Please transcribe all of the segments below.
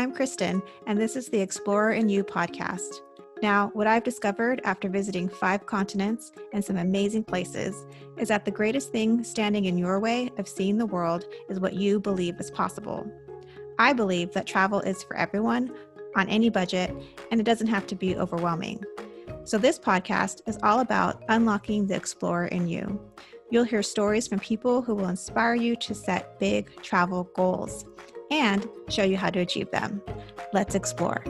I'm Kristen, and this is the Explorer in You podcast. Now, what I've discovered after visiting 5 continents and some amazing places is that the greatest thing standing in your way of seeing the world is what you believe is possible. I believe that travel is for everyone, on any budget, and it doesn't have to be overwhelming. So this podcast is all about unlocking the explorer in you. You'll hear stories from people who will inspire you to set big travel goals and show you how to achieve them. Let's explore.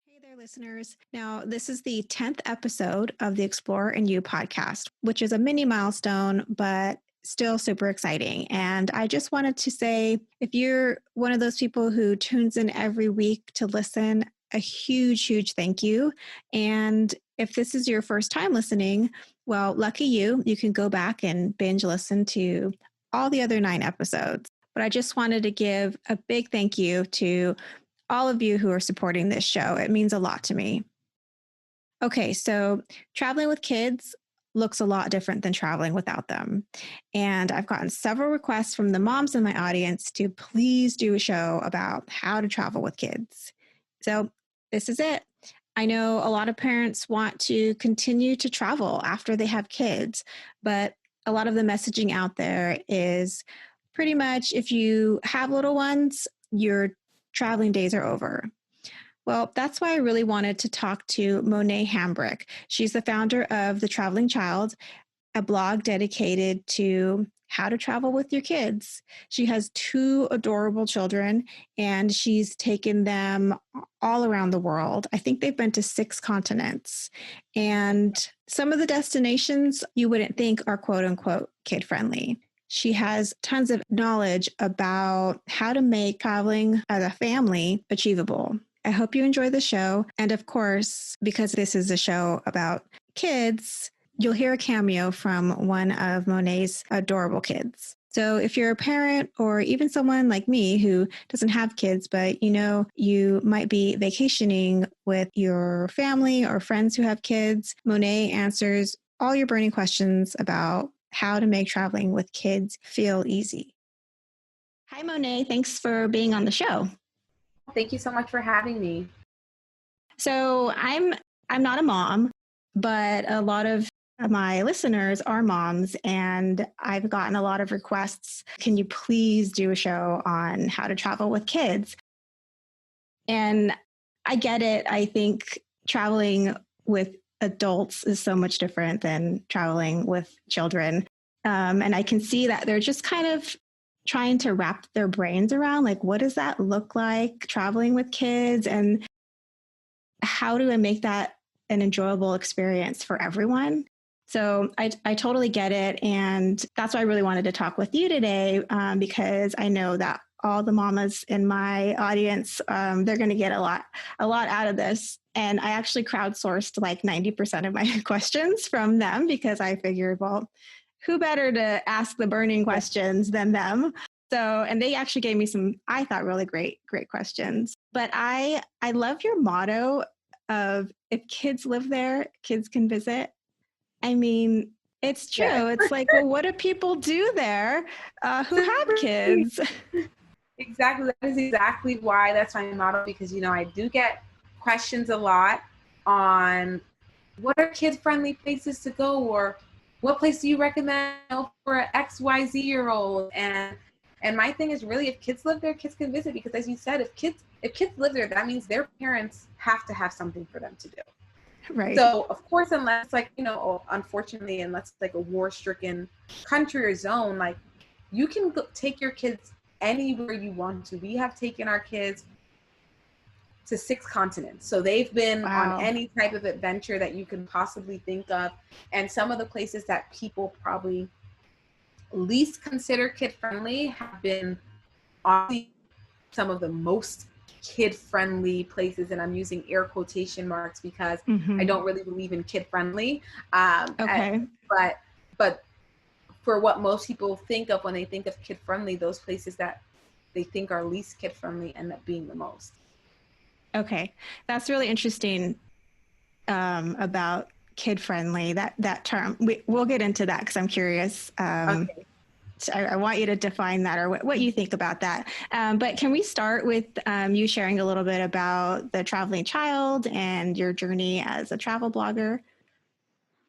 Hey there, listeners. Now, this is the 10th episode of the Explorer in You podcast, which is a mini milestone, but still super exciting. And I just wanted to say, if you're one of those people who tunes in every week to listen, a huge thank you. And if this is your first time listening, well, lucky you, you can go back and binge listen to all the other 9 episodes. But I just wanted to give a big thank you to all of you who are supporting this show. It means a lot to me. Okay, so traveling with kids looks a lot different than traveling without them. And I've gotten several requests from the moms in my audience to please do a show about how to travel with kids. So this is it. I know a lot of parents want to continue to travel after they have kids, but a lot of the messaging out there is pretty much if you have little ones, your traveling days are over. Well, that's why I really wanted to talk to Monet Hambrick. She's the founder of The Traveling Child, a blog dedicated to how to travel with your kids. She has 2 adorable children, and she's taken them all around the world. I think they've been to 6 continents. And some of the destinations you wouldn't think are quote unquote kid-friendly. She has tons of knowledge about how to make traveling as a family achievable. I hope you enjoy the show. And of course, because this is a show about kids, you'll hear a cameo from one of Monet's adorable kids. So if you're a parent or even someone like me who doesn't have kids, but you might be vacationing with your family or friends who have kids, Monet answers all your burning questions about how to make traveling with kids feel easy. Hi, Monet. Thanks for being on the show. Thank you so much for having me. So I'm not a mom, but a lot of my listeners are moms, and I've gotten a lot of requests. Can you please do a show on how to travel with kids? And I get it. I think traveling with adults is so much different than traveling with children. And I can see that they're just kind of trying to wrap their brains around, like, what does that look like traveling with kids? And how do I make that an enjoyable experience for everyone? So I totally get it. And that's why I really wanted to talk with you today, because I know that all the mamas in my audience, they're going to get a lot out of this. And I actually crowdsourced like 90% of my questions from them because I figured, well, who better to ask the burning questions than them? So, and they actually gave me some, I thought, really great questions. But I love your motto of if kids live there, kids can visit. I mean, it's true. Yeah. It's like, well, what do people do there who have kids? Exactly. That is exactly why that's my motto, because, I do get questions a lot on what are kid-friendly places to go, or what place do you recommend for an XYZ year old? And my thing is really, if kids live there, kids can visit, because as you said, if kids live there, that means their parents have to have something for them to do. Right. So of course, unless unfortunately, unless it's like a war-stricken country or zone, like you can take your kids anywhere you want to. We have taken our kids to 6 continents. So they've been on any type of adventure that you can possibly think of. And some of the places that people probably least consider kid-friendly have been honestly some of the most kid-friendly places, and I'm using air quotation marks because I don't really believe in kid-friendly. Okay. But for what most people think of when they think of kid-friendly, those places that they think are least kid-friendly end up being the most. Okay, that's really interesting about kid-friendly. That term, we'll get into that because I'm curious. Okay. I want you to define that, or what you think about that. But can we start with you sharing a little bit about the traveling child and your journey as a travel blogger?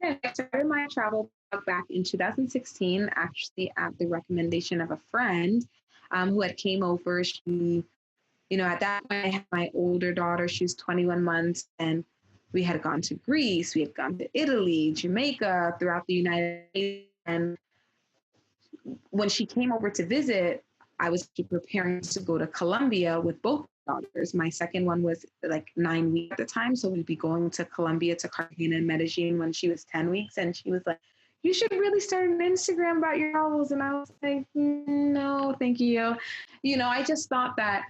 Yeah, I started my travel blog back in 2016, actually at the recommendation of a friend who had came over. She, at that point, I had my older daughter. She was 21 months, and we had gone to Greece, we had gone to Italy, Jamaica, throughout the United States. And when she came over to visit, I was preparing to go to Colombia with both daughters. My second one was like 9 weeks at the time. So we'd be going to Colombia, to Cartagena and Medellin when she was 10 weeks. And she was like, you should really start an Instagram about your travels. And I was like, no, thank you. I just thought that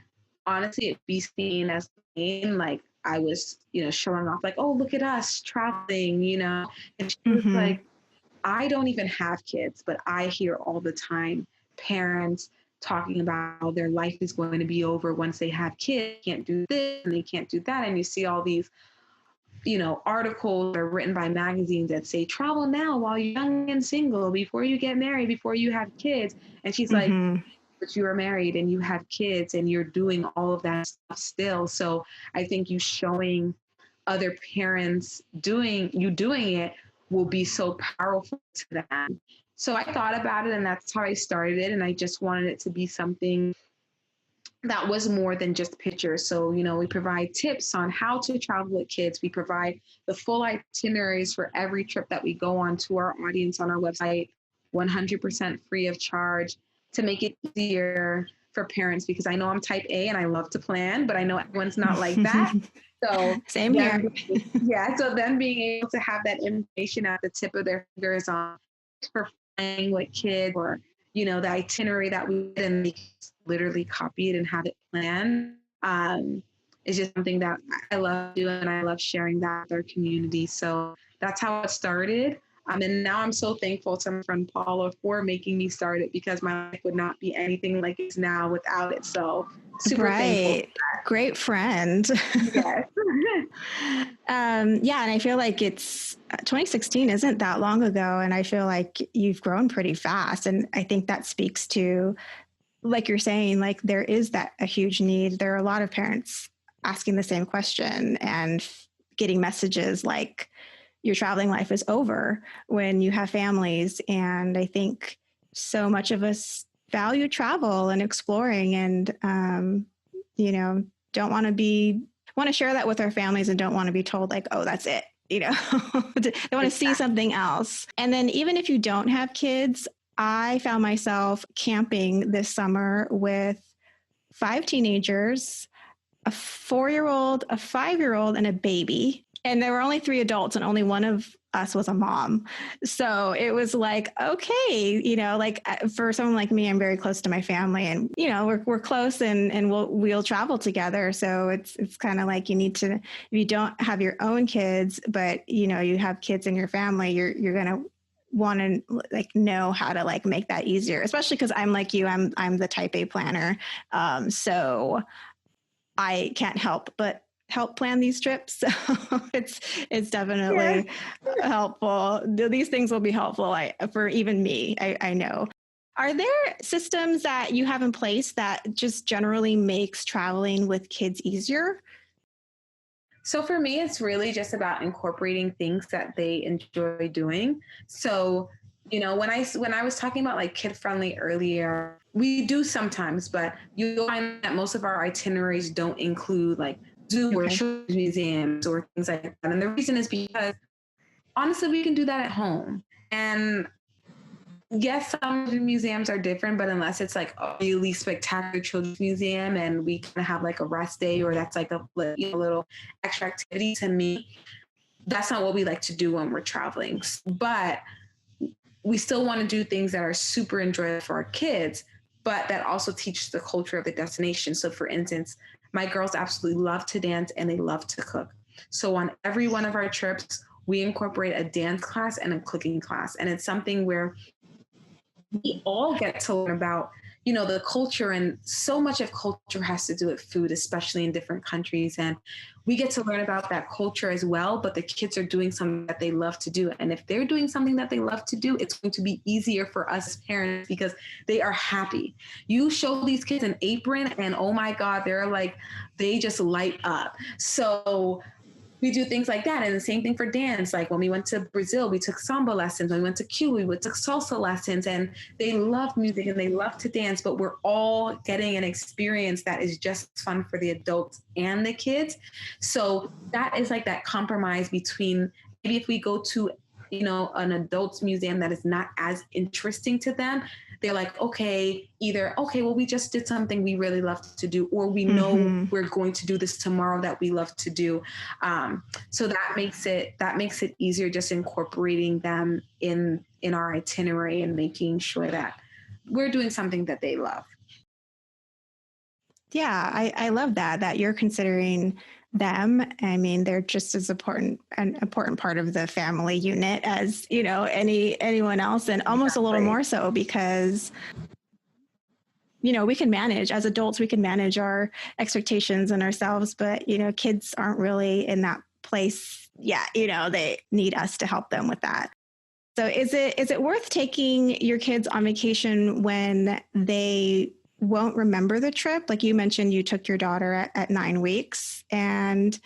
honestly, it'd be seen as like I was, showing off like, oh, look at us traveling, and she was like, I don't even have kids, but I hear all the time parents talking about how their life is going to be over once they have kids, they can't do this and they can't do that. And you see all these, articles that are written by magazines that say travel now while you're young and single, before you get married, before you have kids. And she's like, but you are married and you have kids and you're doing all of that stuff still. So I think you showing other parents doing it will be so powerful to them. So I thought about it, and that's how I started it. And I just wanted it to be something that was more than just pictures. So, we provide tips on how to travel with kids. We provide the full itineraries for every trip that we go on to our audience on our website, 100% free of charge, to make it easier for parents, because I know I'm type A and I love to plan, but I know everyone's not like that. So same here. So them being able to have that information at the tip of their fingers on for playing with kids, or the itinerary that we did, and they literally copy it and have it planned, is just something that I love doing, and I love sharing that with our community. So that's how it started. And now I'm so thankful to my friend Paula for making me start it, because my life would not be anything like it's now without it. So super thankful. Great friend. Yes. And I feel like it's 2016 isn't that long ago. And I feel like you've grown pretty fast. And I think that speaks to, like you're saying, like there is a huge need. There are a lot of parents asking the same question and getting messages like, your traveling life is over when you have families. And I think so much of us value travel and exploring, and, don't want to share that with our families, and don't want to be told like, oh, that's it. They want to see something else. And then even if you don't have kids, I found myself camping this summer with 5 teenagers, a 4-year-old, a 5-year-old, and a baby. And there were only 3 adults, and only one of us was a mom. So it was like, okay, like for someone like me, I'm very close to my family, and, we're close, and we'll travel together. So it's kind of like you need to, if you don't have your own kids, but, you have kids in your family, you're going to want to like know how to like make that easier, especially because I'm like you, I'm the type A planner. So I can't help but help plan these trips. So it's definitely helpful. These things will be helpful for even me, I know. Are there systems that you have in place that just generally makes traveling with kids easier? So for me, it's really just about incorporating things that they enjoy doing. So, when I was talking about like kid friendly earlier, we do sometimes, but you'll find that most of our itineraries don't include like zoo or museums or things like that. And the reason is because honestly, we can do that at home. And yes, some of the museums are different, but unless it's like a really spectacular children's museum and we kind of have like a rest day, or that's like a little extra activity, to me, that's not what we like to do when we're traveling. But we still want to do things that are super enjoyable for our kids, but that also teach the culture of the destination. So for instance, my girls absolutely love to dance and they love to cook. So on every one of our trips, we incorporate a dance class and a cooking class. And it's something where we all get to learn about, the culture, and so much of culture has to do with food, especially in different countries. And we get to learn about that culture as well, but the kids are doing something that they love to do. And if they're doing something that they love to do, it's going to be easier for us as parents because they are happy. You show these kids an apron and oh my God, they just light up. So we do things like that. And the same thing for dance. Like when we went to Brazil, we took samba lessons. When we went to Cuba, we took salsa lessons, and they love music and they love to dance, but we're all getting an experience that is just fun for the adults and the kids. So that is like that compromise between maybe if we go to, an adults museum that is not as interesting to them, they're like, okay, well, we just did something we really love to do, or we know we're going to do this tomorrow that we love to do. So that makes it easier, just incorporating them in our itinerary and making sure that we're doing something that they love. Yeah, I love that you're considering them. I mean, they're just as an important part of the family unit as, anyone else, and almost a little more so because, we can manage as adults, we can manage our expectations and ourselves, but, kids aren't really in that place yet. They need us to help them with that. So is it worth taking your kids on vacation when they won't remember the trip? Like you mentioned, you took your daughter at 9 weeks. And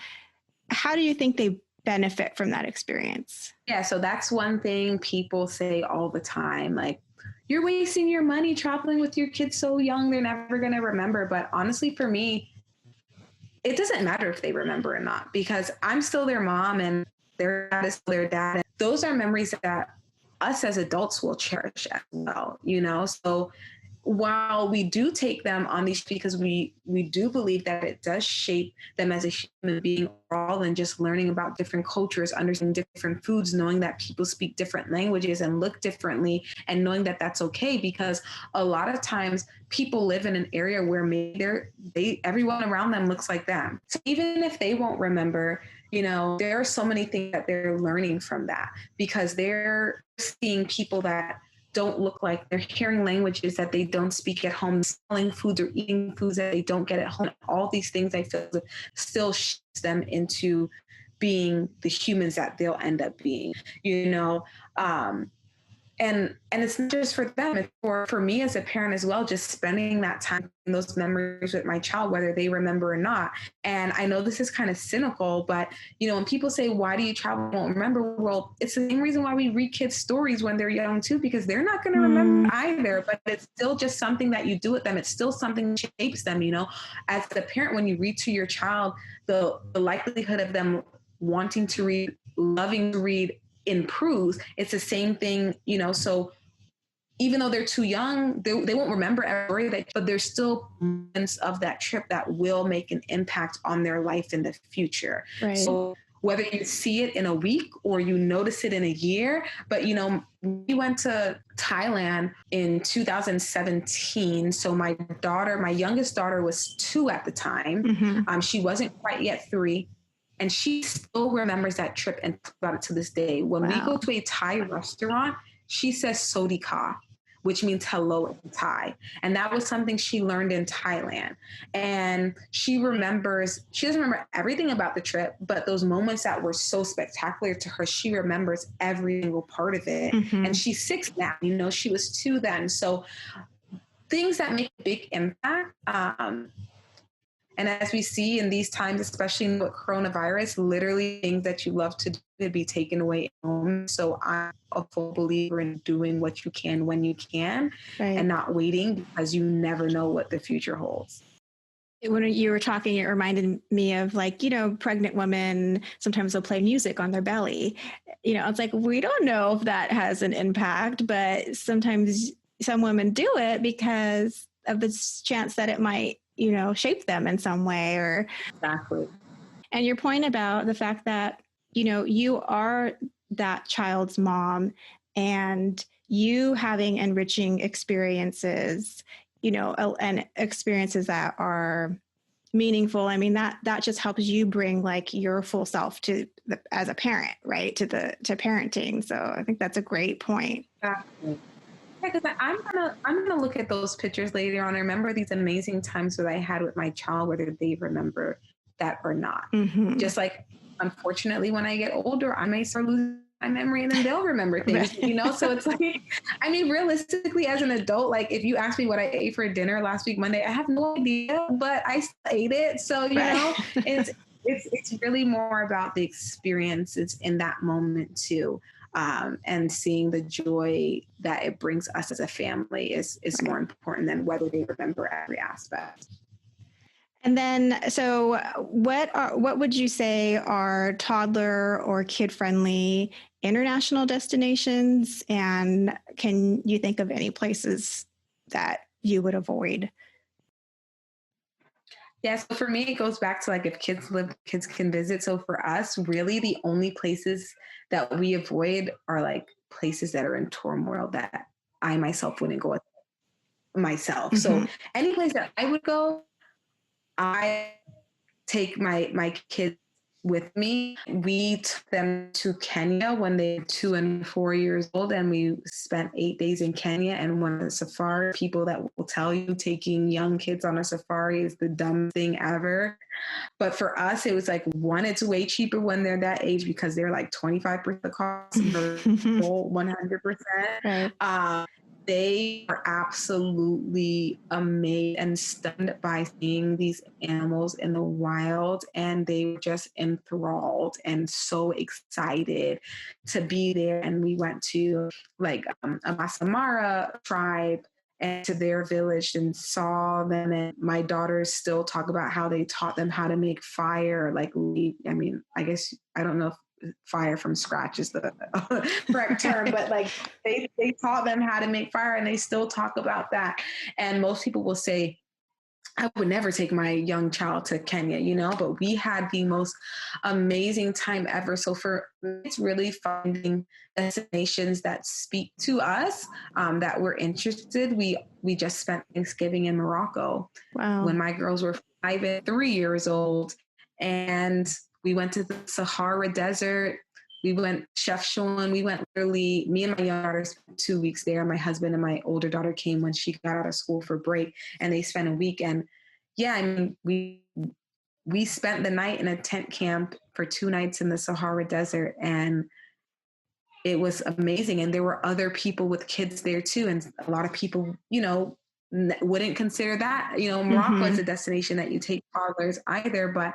how do you think they benefit from that experience? Yeah, so that's one thing people say all the time. Like, you're wasting your money traveling with your kids so young, they're never going to remember. But honestly, for me, it doesn't matter if they remember or not, because I'm still their mom and their dad is still their dad. And those are memories that us as adults will cherish as well, So while we do take them on these, because we do believe that it does shape them as a human being overall, and just learning about different cultures, understanding different foods, knowing that people speak different languages and look differently, and knowing that that's okay, because a lot of times people live in an area where maybe everyone around them looks like them. So even if they won't remember, there are so many things that they're learning from that, because they're seeing people that don't look like, they're hearing languages that they don't speak at home, smelling foods or eating foods that they don't get at home. All these things, I feel, still shapes them into being the humans that they'll end up being, and it's not just for them, it's for me as a parent as well, just spending that time in those memories with my child, whether they remember or not. And I know this is kind of cynical, but when people say, why do you travel and won't remember? Well, it's the same reason why we read kids stories when they're young too, because they're not going to remember either, but it's still just something that you do with them. It's still something that shapes them, as the parent. When you read to your child, the likelihood of them wanting to read, loving to read, improves. It's the same thing, so even though they're too young, they won't remember everything, but there's still moments of that trip that will make an impact on their life in the future. Right. So whether you see it in a week or you notice it in a year, but we went to Thailand in 2017. So my youngest daughter was 2 at the time. She wasn't quite yet 3. And she still remembers that trip and talks about it to this day. When we go to a Thai restaurant, she says "Sodika," which means hello in Thai. And that was something she learned in Thailand. And she doesn't remember everything about the trip, but those moments that were so spectacular to her, she remembers every single part of it. And she's 6 now, she was 2 then. So things that make a big impact. And as we see in these times, especially with coronavirus, literally things that you love to do could be taken away at home. So I'm a full believer in doing what you can when you can, and not waiting, because you never know what the future holds. When you were talking, it reminded me of pregnant women, sometimes they'll play music on their belly. It's like, we don't know if that has an impact, but sometimes some women do it because of the chance that it might shape them in some way. Or exactly. And your point about the fact that you are that child's mom, and you having enriching experiences, and experiences that are meaningful. I mean, that just helps you bring your full self as a parent, right? To parenting. So I think that's a great point. Exactly. Yeah, because I'm gonna look at those pictures later on. I remember these amazing times that I had with my child, whether they remember that or not. Mm-hmm. Just like, unfortunately, when I get older, I may start losing my memory, and then they'll remember things, you know. So it's like, I mean, realistically, as an adult, like if you ask me what I ate for dinner last week Monday, I have no idea, but I still ate it. So you know, it's really more about the experiences in that moment too. And seeing the joy that it brings us as a family is more important than whether they remember every aspect. And then, so what would you say are toddler or kid-friendly international destinations? And can you think of any places that you would avoid? Yeah, so for me, it goes back to like if kids live, kids can visit. So for us, really the only places that we avoid are like places that are in turmoil that I myself wouldn't go with myself. So any place that I would go, I take my kids with me. We took them to Kenya when they were 2 and 4 years old, and we spent 8 days in Kenya and went on a safari. People that will tell you taking young kids on a safari is the dumbest thing ever. But for us, it was like, one, it's way cheaper when they're that age because they're like 25% the cost, full 100%. Right. They are absolutely amazed and stunned by seeing these animals in the wild, and they were just enthralled and so excited to be there. And we went to like a Masamara tribe and to their village and saw them. And my daughters still talk about how they taught them how to make fire. Like, I mean, I guess, I don't know if fire from scratch is the correct term, but like they taught them how to make fire, and they still talk about that. And most people will say, I would never take my young child to Kenya, you know, but we had the most amazing time ever. So for me, it's really finding destinations that speak to us, that we're interested. We just spent Thanksgiving in Morocco. Wow. When my girls were 5 and 3 years old, and we went to the Sahara Desert. We went Chef Sean. We went literally, me and my young daughter spent 2 weeks there. My husband and my older daughter came when she got out of school for break, and they spent a week. And yeah, I mean, we spent the night in a tent camp for 2 nights in the Sahara Desert, and it was amazing. And there were other people with kids there too. And a lot of people, you know, wouldn't consider that, you know, Morocco is a destination that you take toddlers either. But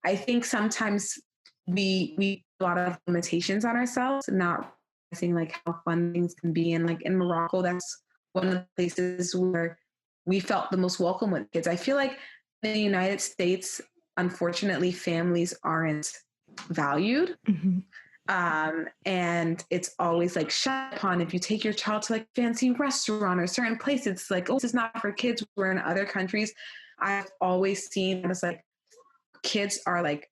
I think sometimes we a lot of limitations on ourselves, not realizing like how fun things can be. And like in Morocco, that's one of the places where we felt the most welcome with kids. I feel like in the United States, unfortunately, families aren't valued. And it's always like shut upon if you take your child to like fancy restaurant or certain place. It's like, oh, this is not for kids. Where in other countries, I've always seen it's like kids are like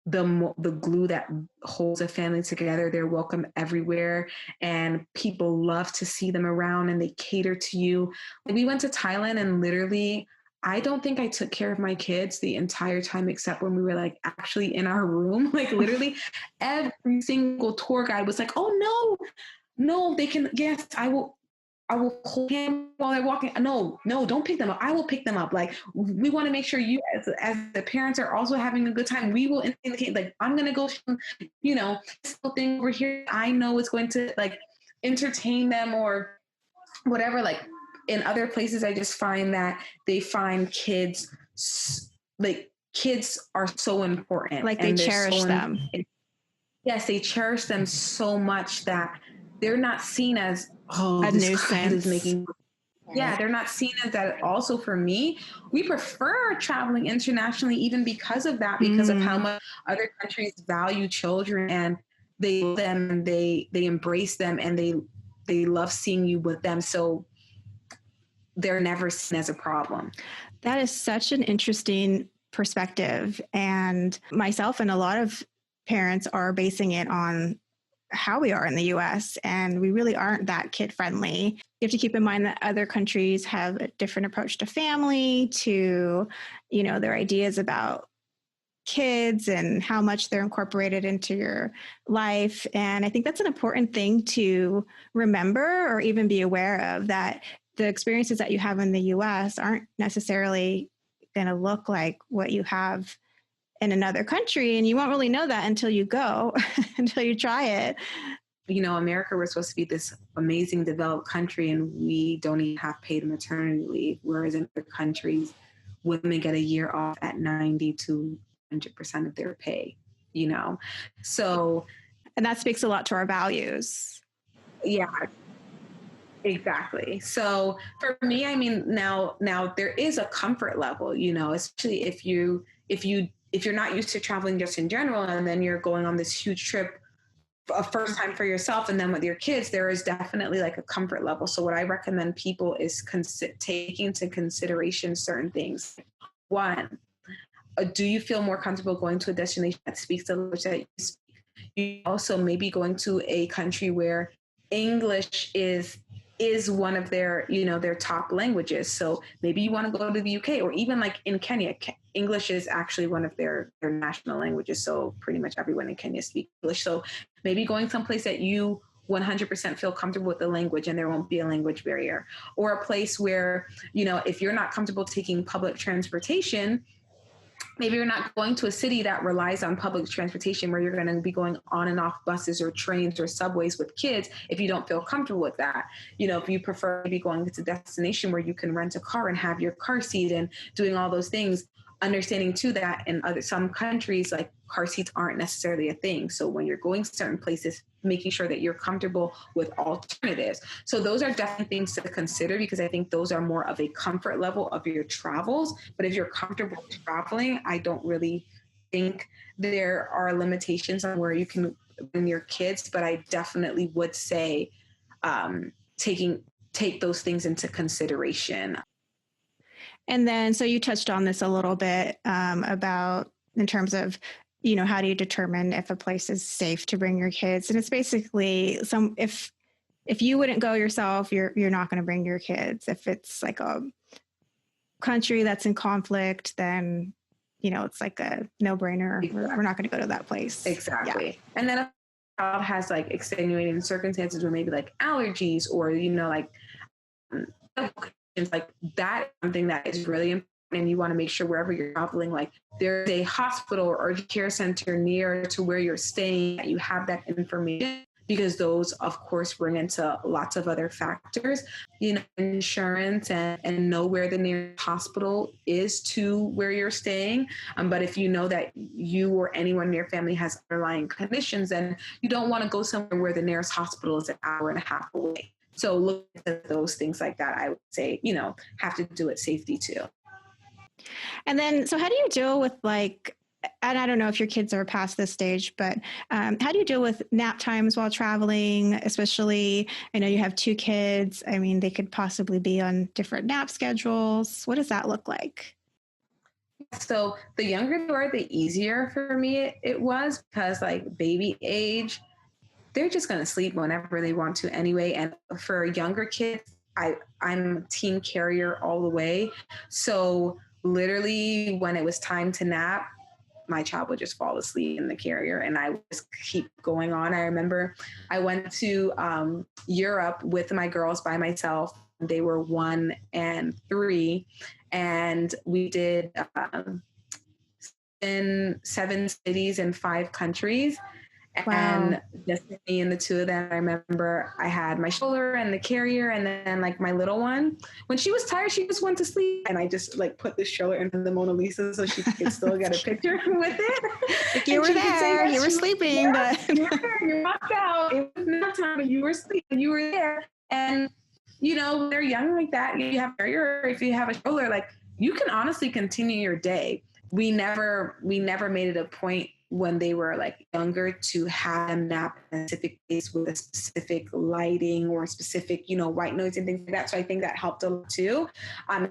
the glue that holds a family together. They're welcome everywhere, and people love to see them around, and they cater to you. Like, we went to Thailand, and literally, I don't think I took care of my kids the entire time, except when we were like actually in our room. Like literally every single tour guide was like, oh no, they can, yes, I will hold him while they're walking. No, don't pick them up. I will pick them up. Like, we want to make sure you as the parents are also having a good time. We will indicate, like, I'm going to go, you know, this little thing over here. I know it's going to like entertain them or whatever. Like in other places, I just find that they find kids, like kids are so important. Like they cherish them. Yes, they cherish them so much that they're not seen as, oh, a this nuisance. is making. Yeah, they're not seen as that. Also, for me, we prefer traveling internationally, even because of that, because of how much other countries value children, and they love them, and they embrace them, and they love seeing you with them. So they're never seen as a problem. That is such an interesting perspective. And myself and a lot of parents are basing it on how we are in the US, and we really aren't that kid friendly. You have to keep in mind that other countries have a different approach to family, to, you know, their ideas about kids and how much they're incorporated into your life. And I think that's an important thing to remember or even be aware of, that the experiences that you have in the US aren't necessarily going to look like what you have in another country. And you won't really know that until you go, until you try it. You know, America, we're supposed to be this amazing developed country, and we don't even have paid maternity leave. Whereas in other countries, women get a year off at 90 to 100% of their pay, you know? So, and that speaks a lot to our values. Yeah, exactly. So for me, I mean, now there is a comfort level, you know, especially if you're not used to traveling just in general, and then you're going on this huge trip a first time for yourself and then with your kids, there is definitely like a comfort level. So what I recommend people is taking into consideration certain things. One, do you feel more comfortable going to a destination that speaks the language that you speak? You also maybe going to a country where English is one of their, you know, their top languages. So maybe you want to go to the UK, or even like in Kenya, English is actually one of their national languages. So pretty much everyone in Kenya speaks English. So maybe going someplace that you 100% feel comfortable with the language and there won't be a language barrier, or a place where, you know, if you're not comfortable taking public transportation, maybe you're not going to a city that relies on public transportation, where you're going to be going on and off buses or trains or subways with kids if you don't feel comfortable with that. You know, if you prefer maybe going to a destination where you can rent a car and have your car seat and doing all those things, understanding too that in some countries, like, car seats aren't necessarily a thing. So when you're going to certain places, making sure that you're comfortable with alternatives. So those are definitely things to consider, because I think those are more of a comfort level of your travels. But if you're comfortable traveling, I don't really think there are limitations on where you can bring your kids. But I definitely would say take those things into consideration. And then, so you touched on this a little bit about in terms of, you know, how do you determine if a place is safe to bring your kids? And it's basically if you wouldn't go yourself, you're not going to bring your kids. If it's like a country that's in conflict, then, you know, it's like a no-brainer. Exactly. We're not going to go to that place. Exactly. Yeah. And then if a child has like extenuating circumstances, or maybe like allergies, or, you know, like like that, something that is really important. And you want to make sure wherever you're traveling, like there's a hospital or urgent care center near to where you're staying, that you have that information, because those, of course, bring into lots of other factors, you know, insurance, and know where the nearest hospital is to where you're staying. But if you know that you or anyone in your family has underlying conditions, then you don't want to go somewhere where the nearest hospital is an hour and a half away. So look at those things like that. I would say, you know, have to do it safety too. And then, so how do you deal with, like, and I don't know if your kids are past this stage, but how do you deal with nap times while traveling? Especially, I know you have 2 kids. I mean, they could possibly be on different nap schedules. What does that look like? So the younger they were, the easier for me it was, because like baby age, they're just going to sleep whenever they want to anyway. And for younger kids, I'm team carrier all the way. So literally when it was time to nap, my child would just fall asleep in the carrier and I would just keep going on. I remember I went to Europe with my girls by myself. They were 1 and 3. And we did in 7 cities and 5 countries. Wow. And just me and the 2 of them. I remember I had my stroller and the carrier, and then like my little one, when she was tired, she just went to sleep, and I just like put the stroller into the Mona Lisa so she could still get a picture with it. Like, you were there, you were sleeping, but you were there, you walked out. It was nap time, and you were sleeping, you were there. And you know, when they're young like that, you have a carrier, if you have a stroller, like you can honestly continue your day. We never made it a point when they were like younger to have them nap in a specific place with a specific lighting or specific, you know, white noise and things like that. So I think that helped a lot too.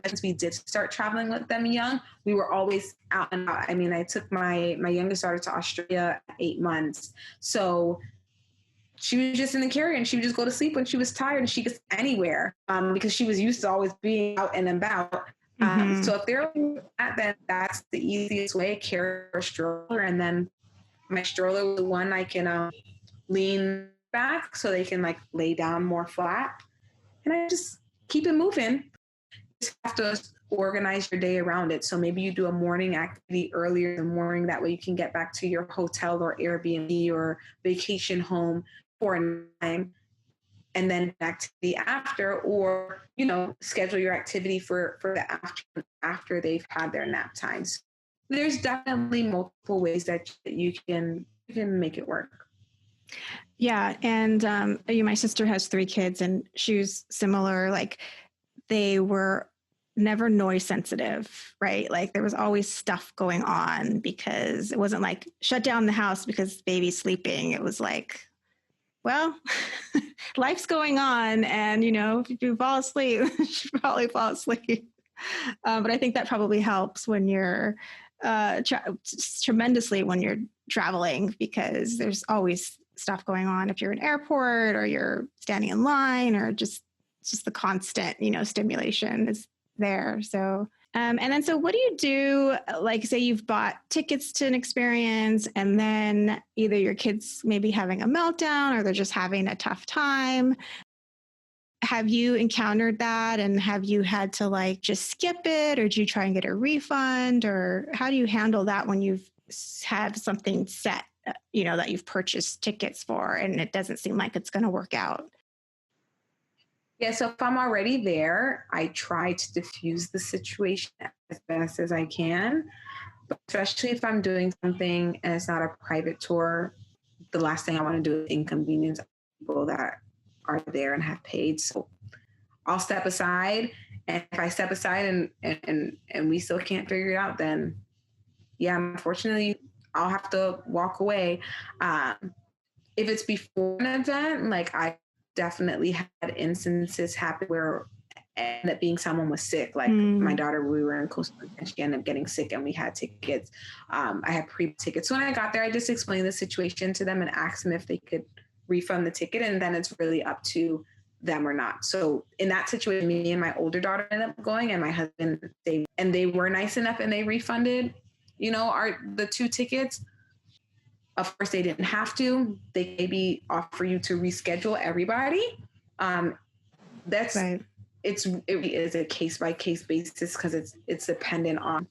Since we did start traveling with them young, we were always out and about. I mean, I took my youngest daughter to Australia at 8 months. So she was just in the carrier and she would just go to sleep when she was tired, and she could anywhere because she was used to always being out and about. So if they're like that, then that's the easiest way. Carry a stroller, and then my stroller is the one I can lean back so they can like lay down more flat, and I just keep it moving. You just have to organize your day around it. So maybe you do a morning activity earlier in the morning. That way you can get back to your hotel or Airbnb or vacation home for a time, and then activity after, or, you know, schedule your activity for the after they've had their nap times. There's definitely multiple ways that you can make it work. Yeah. And my sister has 3 kids, and she was similar. Like, they were never noise sensitive, right? Like, there was always stuff going on, because it wasn't like shut down the house because baby's sleeping. It was like, well, life's going on, and, you know, if you fall asleep, you should probably fall asleep. But I think that probably helps when you're tremendously when you're traveling, because there's always stuff going on if you're in an airport or you're standing in line, or just the constant, you know, stimulation is there. So and then, so what do you do? Like, say you've bought tickets to an experience, and then either your kids maybe having a meltdown or they're just having a tough time. Have you encountered that? And have you had to like just skip it, or do you try and get a refund, or how do you handle that when you've had something set, you know, that you've purchased tickets for, and it doesn't seem like it's going to work out? Yeah, so if I'm already there, I try to diffuse the situation as best as I can. But especially if I'm doing something and it's not a private tour, the last thing I want to do is inconvenience people that are there and have paid. So I'll step aside. And if I step aside and we still can't figure it out, then yeah, unfortunately, I'll have to walk away. If it's before an event, like, I definitely had instances happen where ended up being someone was sick. Like my daughter, we were in Costa Rica and she ended up getting sick, and we had tickets. I had pre-tickets. So when I got there, I just explained the situation to them and asked them if they could refund the ticket. And then it's really up to them or not. So in that situation, me and my older daughter ended up going, and my husband, they were nice enough and they refunded, you know, the 2 tickets. Of course, they didn't have to. They maybe offer you to reschedule everybody. That's right. It is a case by case basis, because it's dependent on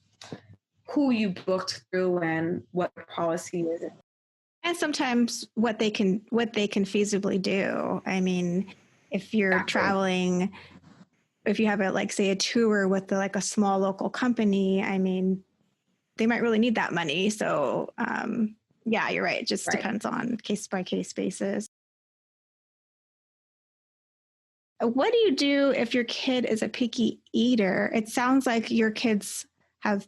who you booked through and what the policy is, and sometimes what they can feasibly do. I mean, if you're traveling, if you have a tour with a small local company, I mean, they might really need that money. So yeah, you're right. It just depends on case by case basis. What do you do if your kid is a picky eater? It sounds like your kids have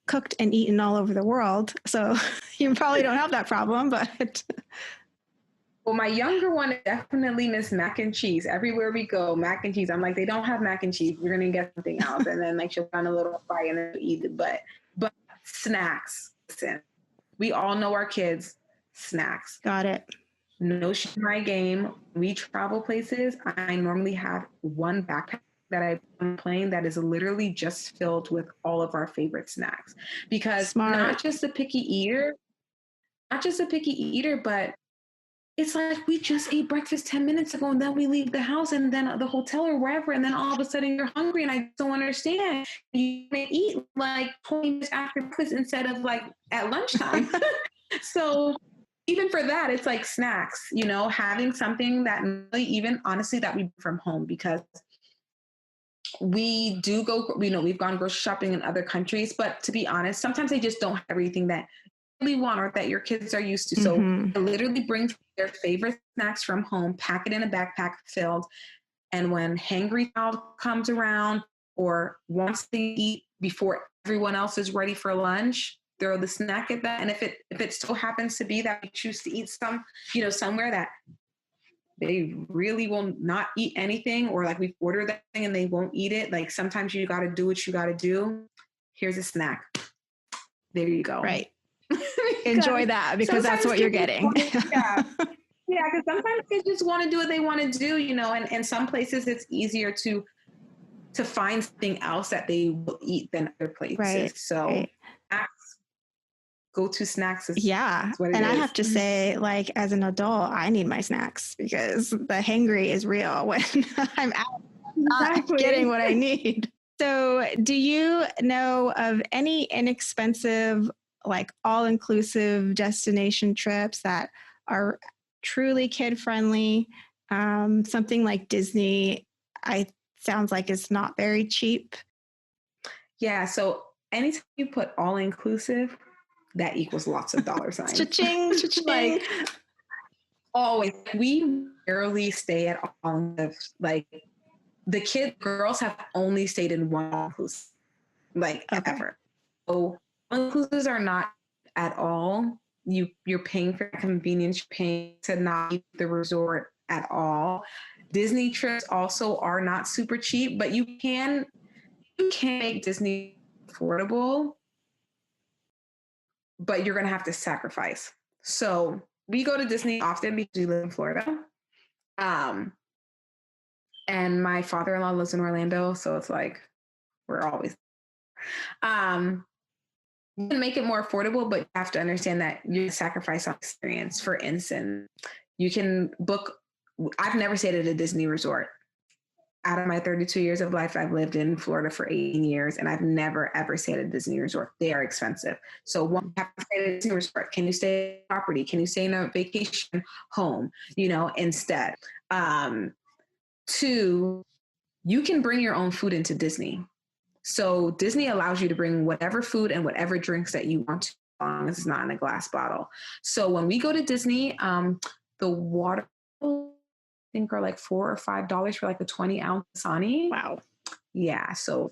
cooked and eaten all over the world, so you probably don't have that problem, but... Well, my younger one definitely miss mac and cheese. Everywhere we go, mac and cheese. I'm like, they don't have mac and cheese. We're going to get something else. And then like she'll find a little bite and then eat it. But snacks, listen, we all know our kids, snacks. Got it. No shit my game. We travel places. I normally have one backpack that I put on the plane that is literally just filled with all of our favorite snacks. Because not just a picky eater, but it's like we just ate breakfast 10 minutes ago, and then we leave the house and then the hotel or wherever, and then all of a sudden you're hungry, and I don't understand. You may eat like 20 minutes after breakfast instead of like at lunchtime. So even for that, it's like snacks, you know, having something that really, even honestly, that we bring from home, because we do go, you know, we've gone grocery shopping in other countries, but to be honest, sometimes they just don't have everything that you really want or that your kids are used to. So I literally bring their favorite snacks from home, pack it in a backpack filled. And when hangry child comes around or wants to eat before everyone else is ready for lunch, throw the snack at that. And if it still happens to be that we choose to eat somewhere that they really will not eat anything, or like we've ordered that thing and they won't eat it, like sometimes you got to do what you got to do. Here's a snack. There you go. Right. Enjoy that, because that's what you're getting. Yeah, because sometimes kids just want to do what they want to do, you know, and some places it's easier to to find something else that they will eat than other places. Right. So Right. go-to snacks is Yeah. what it and is. I have to say, like, as an adult, I need my snacks because the hangry is real when I'm out not getting what I need. So do you know of any inexpensive, like all-inclusive destination trips that are truly kid-friendly? Something like Disney, sounds like it's not very cheap. Yeah, so anytime you put all-inclusive, that equals lots of dollar signs. Cha-ching, cha-ching. Like, always. We rarely stay at all-inclusive. Like, the girls have only stayed in one all-inclusive, like, ever. So all-inclusives are not at all. You're paying for convenience, you're paying to not leave the resort at all. Disney trips also are not super cheap, but you can make Disney affordable, but you're going to have to sacrifice. So we go to Disney often because we live in Florida. And my father-in-law lives in Orlando. So it's like, we're always, you can make it more affordable, but you have to understand that you sacrifice on experience. For instance, you can book, I've never stayed at a Disney resort. Out of my 32 years of life, I've lived in Florida for 18 years, and I've never, ever stayed at a Disney resort. They are expensive. So one, you have to stay at a Disney resort. Can you stay at a property? Can you stay in a vacation home, instead? Two, you can bring your own food into Disney. So Disney allows you to bring whatever food and whatever drinks that you want to, as long as it's not in a glass bottle. So when we go to Disney, the water, I think, are like $4 or $5 for like a 20-ounce Dasani. Wow. Yeah. So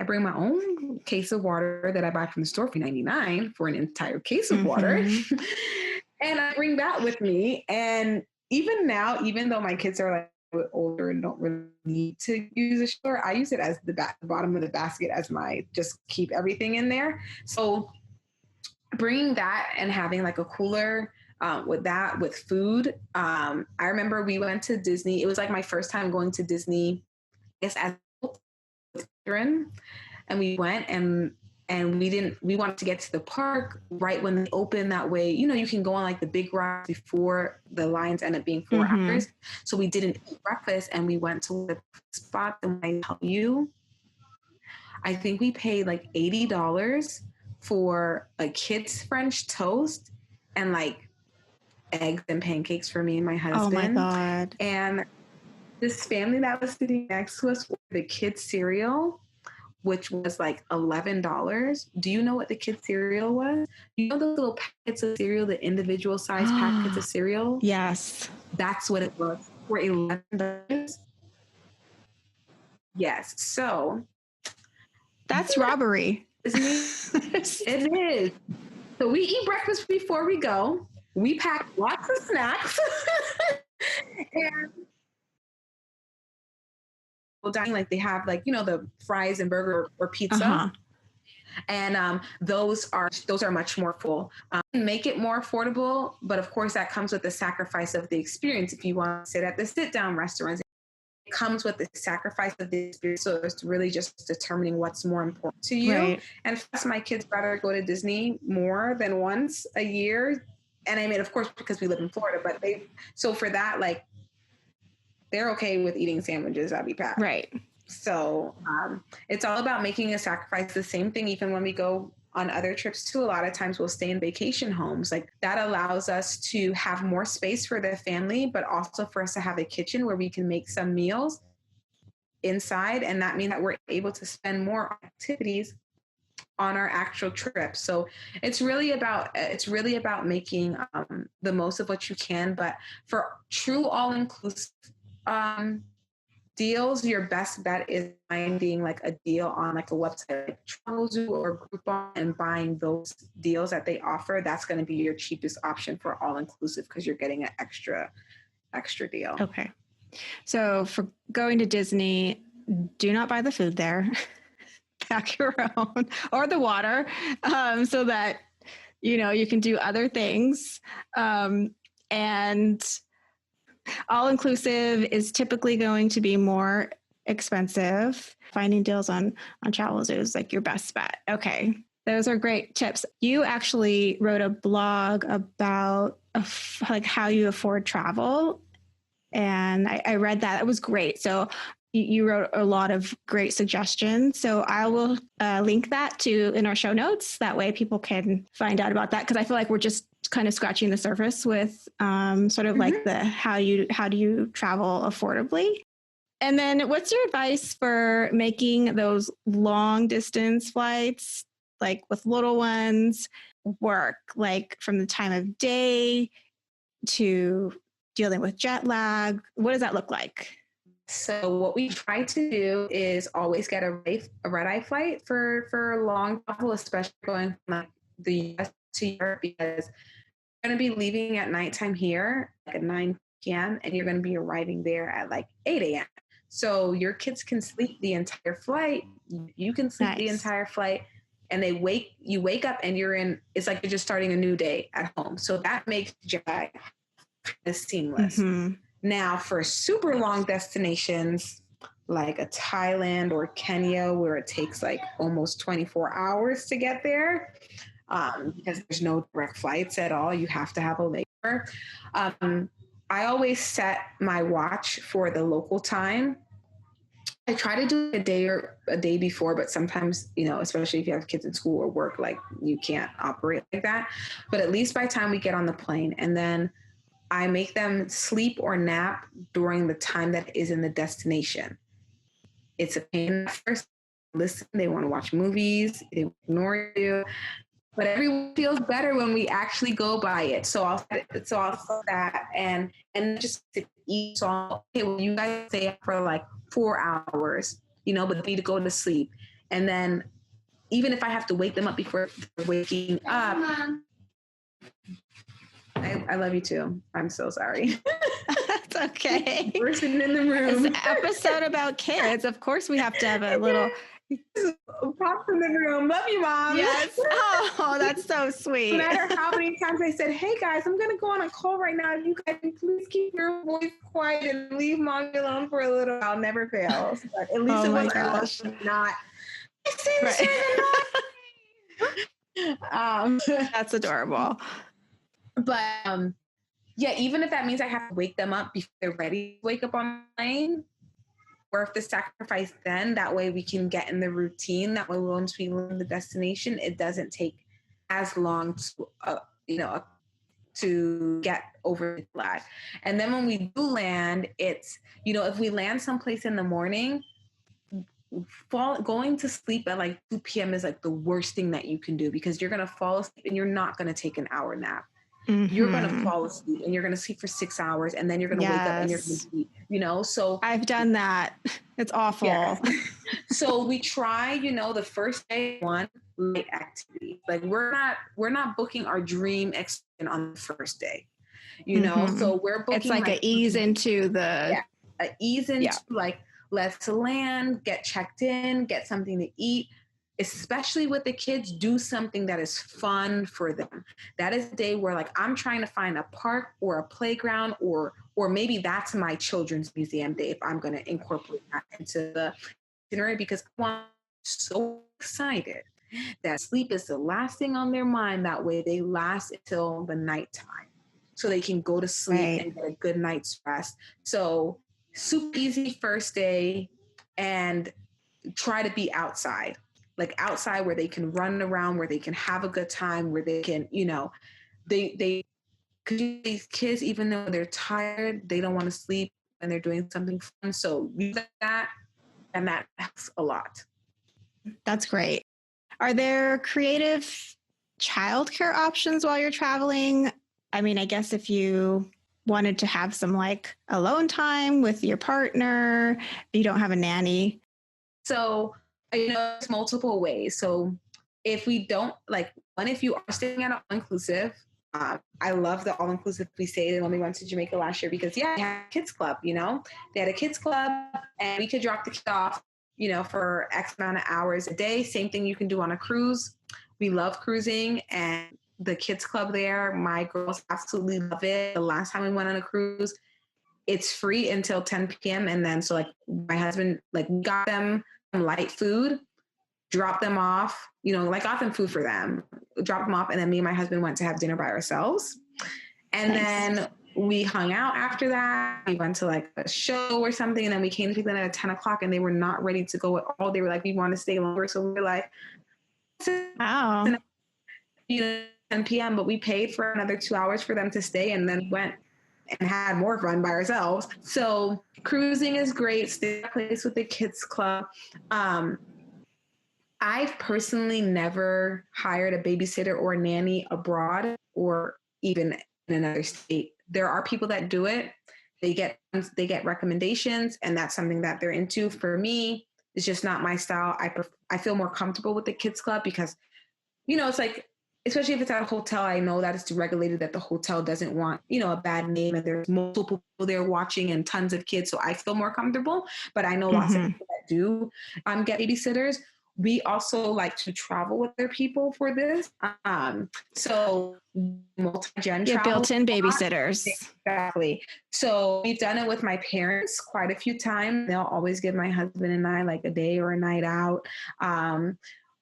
I bring my own case of water that I buy from the store for $99 for an entire case of water. And I bring that with me. And even now, even though my kids are like older and don't really need to use a shower, I use it as the bottom of the basket as just keep everything in there. So bringing that and having like a cooler with food. I remember we went to Disney. It was like my first time going to Disney, I guess, as children. And we went and we wanted to get to the park right when they open. That way, you can go on like the big ride before the lines end up being 4 hours. So we didn't eat breakfast and we went to the spot. And I tell you, I think we paid like $80 for a kid's French toast and like eggs and pancakes for me and my husband. Oh my God. And this family that was sitting next to us, the kids' cereal, which was like $11. Do you know what the kids' cereal was? You know those little packets of cereal, the individual size packets of cereal? Yes. That's what it was for $11. Yes. So that's robbery. It is. So we eat breakfast before we go. We pack lots of snacks. And dining, like they have like, the fries and burger or pizza. And those are much more full. Make it more affordable, but of course that comes with the sacrifice of the experience. If you want to sit at the sit-down restaurants, it comes with the sacrifice of the experience. So it's really just determining what's more important to you. Right. And for us, my kids rather go to Disney more than once a year. And I mean, of course, because we live in Florida, but so for that, like, they're okay with eating sandwiches at EPAT. Right. So it's all about making a sacrifice. The same thing, even when we go on other trips too, a lot of times we'll stay in vacation homes. Like that allows us to have more space for the family, but also for us to have a kitchen where we can make some meals inside. And that means that we're able to spend more activities on our actual trip. So it's really about making the most of what you can. But for true all-inclusive deals, your best bet is finding like a deal on like a website like Travelzoo or Groupon and buying those deals that they offer. That's going to be your cheapest option for all-inclusive because you're getting an extra deal. Okay. So for going to Disney, do not buy the food there. Pack your own or the water so that, you can do other things. And all-inclusive is typically going to be more expensive, finding deals on Travelzoo is like your best bet. Okay. Those are great tips. You actually wrote a blog about like how you afford travel. And I read that. It was great. So you wrote a lot of great suggestions. So I will link that to in our show notes. That way people can find out about that. Because I feel like we're just kind of scratching the surface with sort of like the how do you travel affordably. And then what's your advice for making those long distance flights, like with little ones, work, like from the time of day to dealing with jet lag? What does that look like? So what we try to do is always get a red-eye flight for long travel, especially going from like the US to Europe, because you're going to be leaving at nighttime here, like at 9 p.m., and you're going to be arriving there at like 8 a.m. So your kids can sleep the entire flight. You can sleep the entire flight, and you wake up and it's like you're just starting a new day at home. So that makes jet lag seamless. Now for super long destinations like a Thailand or Kenya, where it takes like almost 24 hours to get there, because there's no direct flights at all. You have to have a layover. I always set my watch for the local time. I try to do a day before, but sometimes, especially if you have kids in school or work, like you can't operate like that. But at least by the time we get on the plane, and then I make them sleep or nap during the time that is in the destination. It's a pain at first. Listen, they want to watch movies, they ignore you. But everyone feels better when we actually go by it. So I'll set that and just eat. So okay, well, you guys stay up for like 4 hours, but they need to go to sleep. And then even if I have to wake them up before waking up, I love you too. I'm so sorry. That's okay. Person in the room. It's an episode about kids. Of course, we have to have a little. Pop in the room. Love you, Mom. Yes. Oh, that's so sweet. No matter how many times I said, hey guys, I'm going to go on a call right now. You guys please keep your voice quiet and leave Mom alone for a little while. Never fails. But at least it was not. That's adorable. But yeah, even if that means I have to wake them up before they're ready to wake up on the plane, or if the sacrifice then, that way we can get in the routine. That way once we learn the destination, it doesn't take as long to, to get over the lag. And then when we do land, it's, if we land someplace in the morning, going to sleep at like 2 p.m. is like the worst thing that you can do, because you're going to fall asleep and you're not going to take an hour nap. You're going to fall asleep and you're going to sleep for 6 hours, and then you're going to wake up and you're going to sleep, so I've done that. It's awful. Yeah. So we try, the first day, one light activity. Like we're not booking our dream excursion on the first day, so we're booking. It's like an ease into like, let's land, get checked in, get something to eat. Especially with the kids, do something that is fun for them. That is a day where like I'm trying to find a park or a playground, or maybe that's my children's museum day if I'm going to incorporate that into the itinerary, because I'm so excited that sleep is the last thing on their mind. That way they last until the nighttime so they can go to sleep and get a good night's rest. So super easy first day, and try to be outside. Like outside where they can run around, where they can have a good time, where they can, these kids, even though they're tired, they don't want to sleep and they're doing something fun. So use that, and that helps a lot. That's great. Are there creative childcare options while you're traveling? I mean, I guess if you wanted to have some like alone time with your partner, you don't have a nanny. So there's multiple ways. So if we don't if you are staying at an all-inclusive, I love the all-inclusive we stayed when we went to Jamaica last year, because they had a kids club, they had a kids club, and we could drop the kids off, for X amount of hours a day. Same thing you can do on a cruise. We love cruising, and the kids club there, my girls absolutely love it. The last time we went on a cruise, it's free until 10 p.m. And then, so like my husband, like got them some light food, dropped them off, like got them food for them, dropped them off. And then me and my husband went to have dinner by ourselves. And then we hung out after that. We went to like a show or something. And then we came to pick them at 10 o'clock and they were not ready to go at all. They were like, we want to stay longer. So we were like, wow, 10 p.m., but we paid for another 2 hours for them to stay and then went and had more fun by ourselves. So cruising is great. Stay at a place with the kids club. I've personally never hired a babysitter or a nanny abroad or even in another state. There are people that do it. They get recommendations, and that's something that they're into. For me, it's just not my style. I feel more comfortable with the kids club because, it's like, especially if it's at a hotel, I know that it's regulated, that the hotel doesn't want, a bad name, and there's multiple people there watching and tons of kids. So I feel more comfortable, but I know lots of people that do get babysitters. We also like to travel with other people for this. So multi-gen travel. Built-in babysitters. Exactly. So we've done it with my parents quite a few times. They'll always give my husband and I like a day or a night out.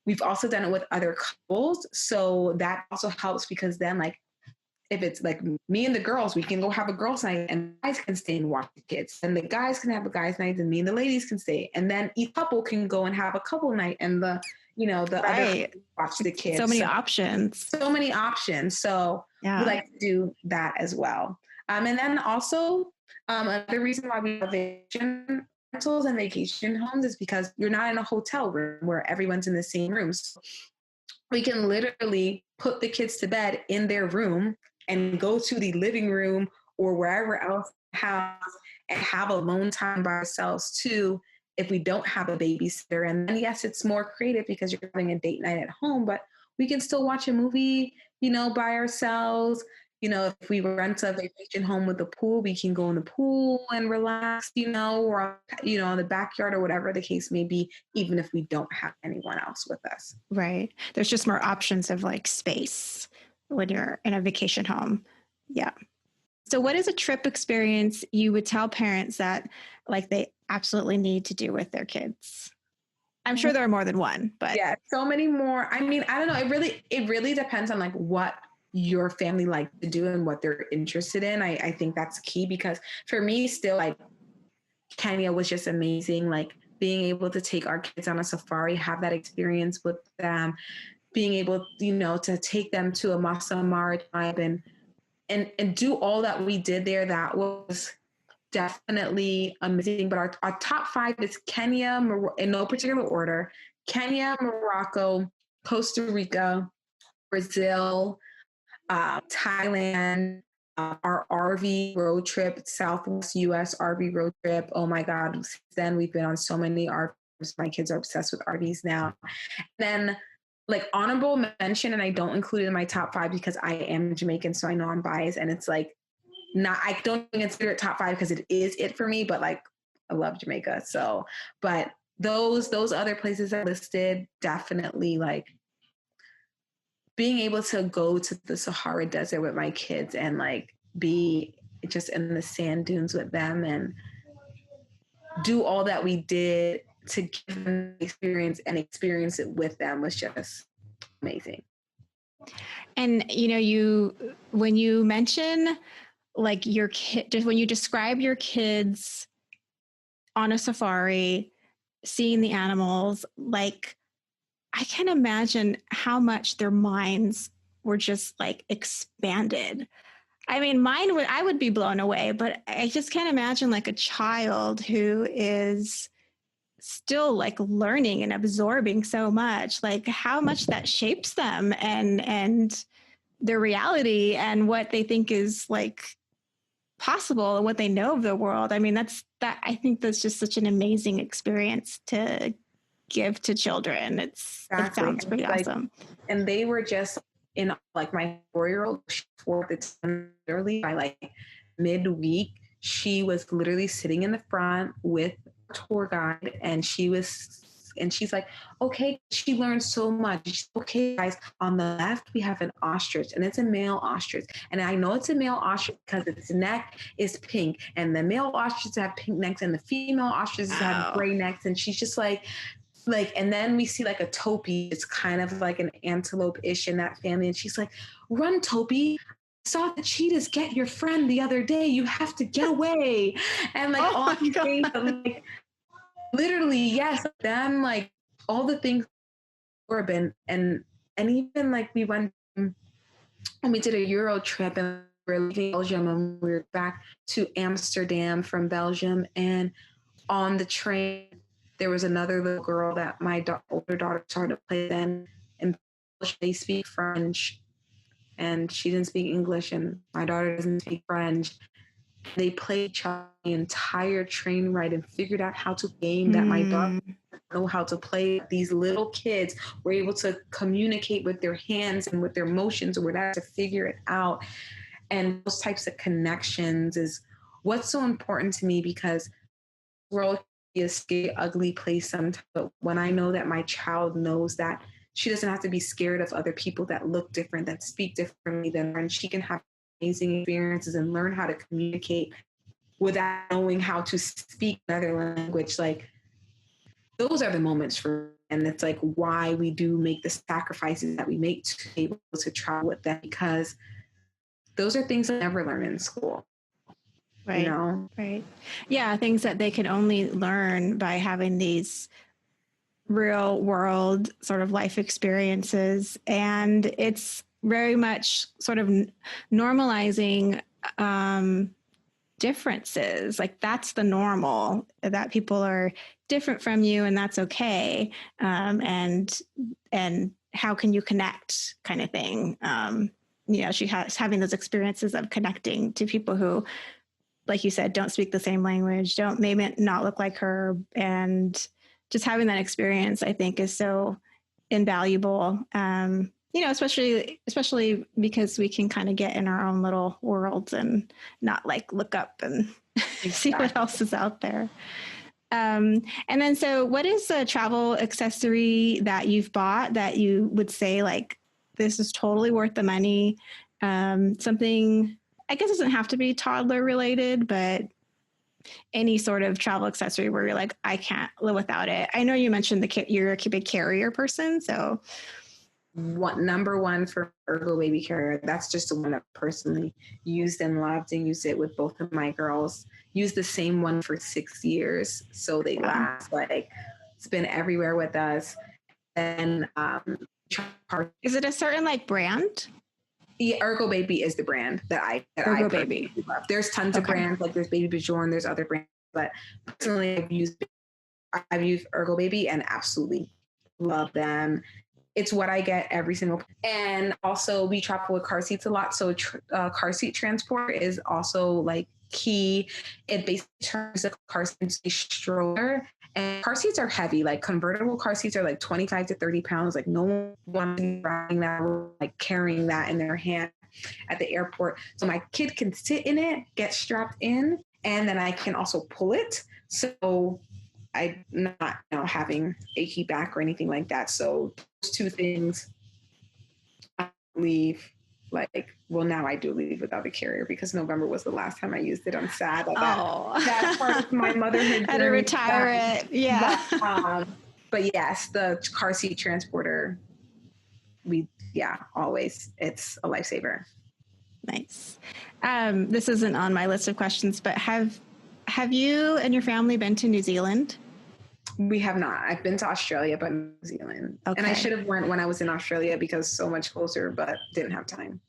We've also done it with other couples. So that also helps because then like, if it's like me and the girls, we can go have a girls' night and the guys can stay and watch the kids. And the guys can have a guys' night and me and the ladies can stay. And then each couple can go and have a couple night and the other watch the kids. So many options. So many options. So we like to do that as well. And then also another reason why we have vacation rentals and vacation homes is because you're not in a hotel room where everyone's in the same room. So we can literally put the kids to bed in their room and go to the living room or wherever else in the house and have alone time by ourselves too, if we don't have a babysitter. And then yes, it's more creative because you're having a date night at home, but we can still watch a movie, by ourselves. If we rent a vacation home with a pool, we can go in the pool and relax, or, in the backyard or whatever the case may be, even if we don't have anyone else with us. Right. There's just more options of like space when you're in a vacation home. Yeah. So what is a trip experience you would tell parents that like they absolutely need to do with their kids? I'm sure there are more than one, but yeah, so many more. I mean, I don't know. It really depends on like what your family like to do and what they're interested in. I think that's key because for me still like Kenya was just amazing. Like being able to take our kids on a safari, have that experience with them, being able, to take them to a Masai Mara tribe and do all that we did there. That was definitely amazing. But our top 5 is Kenya, in no particular order, Kenya, Morocco, Costa Rica, Brazil, Thailand, our RV road trip, Southwest US RV road trip. Oh my God. Since then we've been on so many RVs. My kids are obsessed with RVs now. And then like honorable mention, and I don't include it in my top 5 because I am Jamaican, so I know I'm biased. And it's like I don't consider it top 5 because it is it for me, but like I love Jamaica. So, but those other places I listed, definitely like being able to go to the Sahara Desert with my kids and like be just in the sand dunes with them and do all that we did to give them the experience and experience it with them was just amazing. And, when you mention like your kid, just when you describe your kids on a safari, seeing the animals, like I can imagine how much their minds were just like expanded. I mean, I would be blown away, but I just can't imagine like a child who is still like learning and absorbing so much, like how much that shapes them and their reality and what they think is like possible and what they know of the world. I mean, I think that's just such an amazing experience to give to children. It sounds pretty awesome. And they were just in like my 4-year-old for the time early by like midweek, she was literally sitting in the front with a tour guide and she was And she's like, okay, she learned so much. She's, okay, guys, on the left, we have an ostrich, and it's a male ostrich. And I know it's a male ostrich because its neck is pink, and the male ostriches have pink necks, and the female ostriches have gray necks. And she's just like, and then we see like a topi. It's kind of like an antelope-ish in that family. And she's like, run, topi. I saw the cheetahs get your friend the other day. You have to get away. And like all these things, like literally, yes, them, like all the things urban. And even like we went and we did a Euro trip, and we were leaving Belgium, and we were back to Amsterdam from Belgium. And on the train, there was another little girl that my older daughter started to play then, and they speak French, and she didn't speak English, and my daughter doesn't speak French. They played the entire train ride and figured out how to game that my daughter didn't know how to play. These little kids were able to communicate with their hands and with their motions or whatever to figure it out. And those types of connections is what's so important to me, because the world a scary, ugly place sometimes, but when I know that my child knows that she doesn't have to be scared of other people that look different, that speak differently than her, and she can have amazing experiences and learn how to communicate without knowing how to speak another language, like those are the moments for, and it's like why we do make the sacrifices that we make to be able to travel with them, because those are things I never learn in school. Right. You know? Right. Yeah. Things that they can only learn by having these real world sort of life experiences. And it's very much sort of normalizing differences. Like that's the normal, that people are different from you, and that's okay. And how can you connect, kind of thing. She has having those experiences of connecting to people who, like you said, don't speak the same language, don't maybe not look like her. And just having that experience, I think, is so invaluable. Especially because we can kind of get in our own little worlds and not like look up and see what else is out there. And then, so what is a travel accessory that you've bought that you would say like, this is totally worth the money? Something, I guess it doesn't have to be toddler related, but any sort of travel accessory where you're like, I can't live without it. I know you mentioned you're a big carrier person. So number one for Ergo Baby Carrier. That's just the one I personally used and loved, and used it with both of my girls. Used the same one for 6 years. So they last, like it's been everywhere with us. And is it a certain like brand? Yeah, Ergo Baby is the brand that I Baby love. There's tons of brands, like there's Baby Bjorn, there's other brands, but personally I've used Ergo Baby and absolutely love them. It's what I get every single, and also we travel with car seats a lot. So car seat transport is also like key. It basically turns a car seat into a stroller. And car seats are heavy, like convertible car seats are like 25 to 30 pounds. Like no one wants to be riding that or like carrying that in their hand at the airport. So my kid can sit in it, get strapped in, and then I can also pull it. So I'm not having achy back or anything like that. So those two things, I leave. Now I do leave without the carrier because November was the last time I used it. I'm sad that part of my motherhood had to retire it. Yeah. But yes, the car seat transporter, always. It's a lifesaver. Nice. This isn't on my list of questions, but have you and your family been to New Zealand? We have not. I've been to Australia, but New Zealand. Okay. And I should have went when I was in Australia because so much closer, but didn't have time.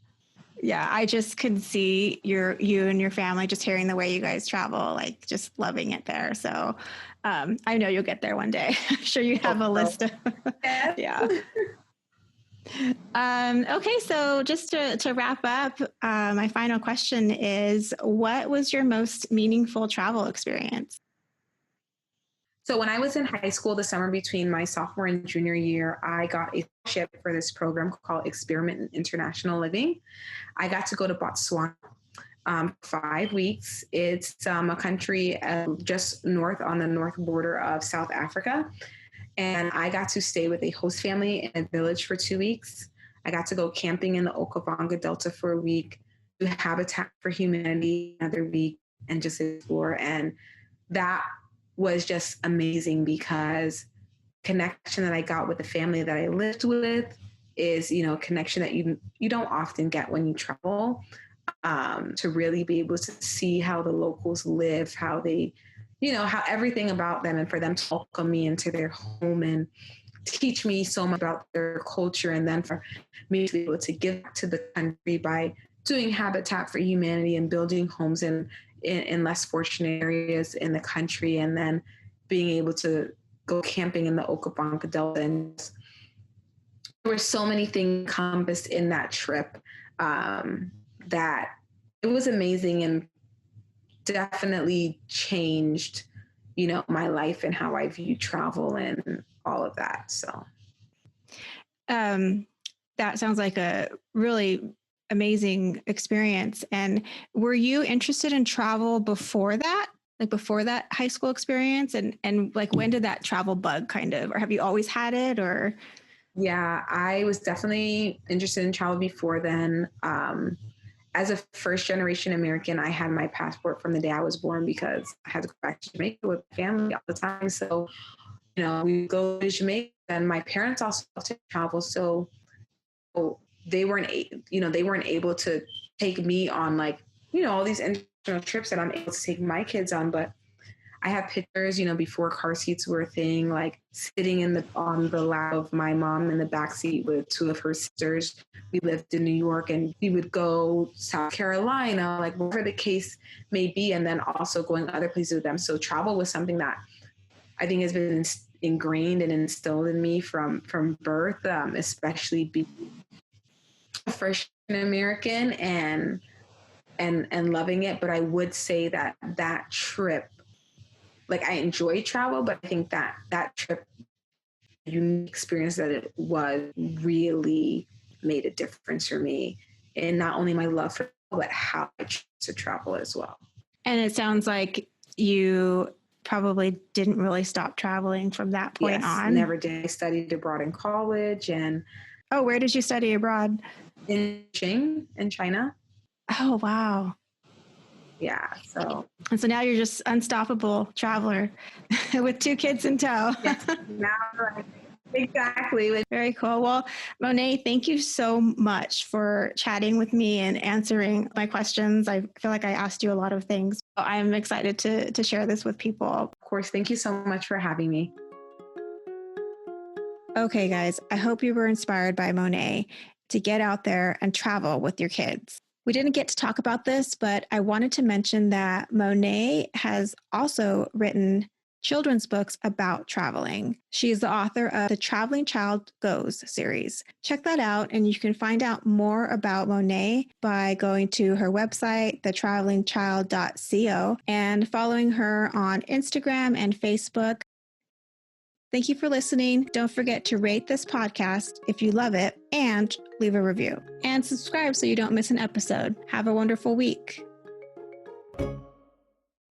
Yeah, I just could see you and your family, just hearing the way you guys travel, like just loving it there. So I know you'll get there one day. I'm sure you have a list of yeah. Okay, so just to wrap up, my final question is, what was your most meaningful travel experience? So when I was in high school, the summer between my sophomore and junior year, I got a scholarship for this program called Experiment in International Living. I got to go to Botswana 5 weeks. It's a country just north on the north border of South Africa. And I got to stay with a host family in a village for 2 weeks. I got to go camping in the Okavango Delta for a week, do Habitat for Humanity another week, and just explore. And that was just amazing because connection that I got with the family that I lived with is, a connection that you don't often get when you travel. To really be able to see how the locals live, how they, how everything about them, and for them to welcome me into their home and teach me so much about their culture, and then for me to be able to give back to the country by doing Habitat for Humanity and building homes in less fortunate areas in the country, and then being able to go camping in the Okavango Delta. And there were so many things encompassed in that trip that it was amazing and definitely changed, my life and how I view travel and all of that. So that sounds like a really amazing experience. And were you interested in travel before that? Like before that high school experience? And like, when did that travel bug or have you always had it, or? Yeah, I was definitely interested in travel before then. As a first generation American, I had my passport from the day I was born because I had to go back to Jamaica with family all the time. So, we go to Jamaica, and my parents also love to travel. So they weren't able to take me on all these international trips that I'm able to take my kids on. But I have pictures, before car seats were a thing, like sitting on the lap of my mom in the backseat with two of her sisters. We lived in New York, and we would go South Carolina, like whatever the case may be, and then also going other places with them. So travel was something that I think has been ingrained and instilled in me from birth, especially being a first American and loving it. But I would say that trip, I enjoy travel, but I think that trip, unique experience that it was, really made a difference for me in not only my love for, but how I choose to travel as well. And it sounds like you probably didn't really stop traveling from that point on. Never did. I studied abroad in college. And where did you study abroad? In Beijing, in China. Oh, wow. Yeah. So now you're just unstoppable traveler with 2 kids in tow. Yes, exactly. Very cool. Well, Monet, thank you so much for chatting with me and answering my questions. I feel like I asked you a lot of things. I'm excited to share this with people. Of course. Thank you so much for having me. Okay, guys, I hope you were inspired by Monet to get out there and travel with your kids. We didn't get to talk about this, but I wanted to mention that Monet has also written children's books about traveling. She is the author of the Traveling Child Goes series. Check that out, and you can find out more about Monet by going to her website, thetravelingchild.co, and following her on Instagram and Facebook. Thank you for listening. Don't forget to rate this podcast if you love it, and leave a review. And subscribe so you don't miss an episode. Have a wonderful week.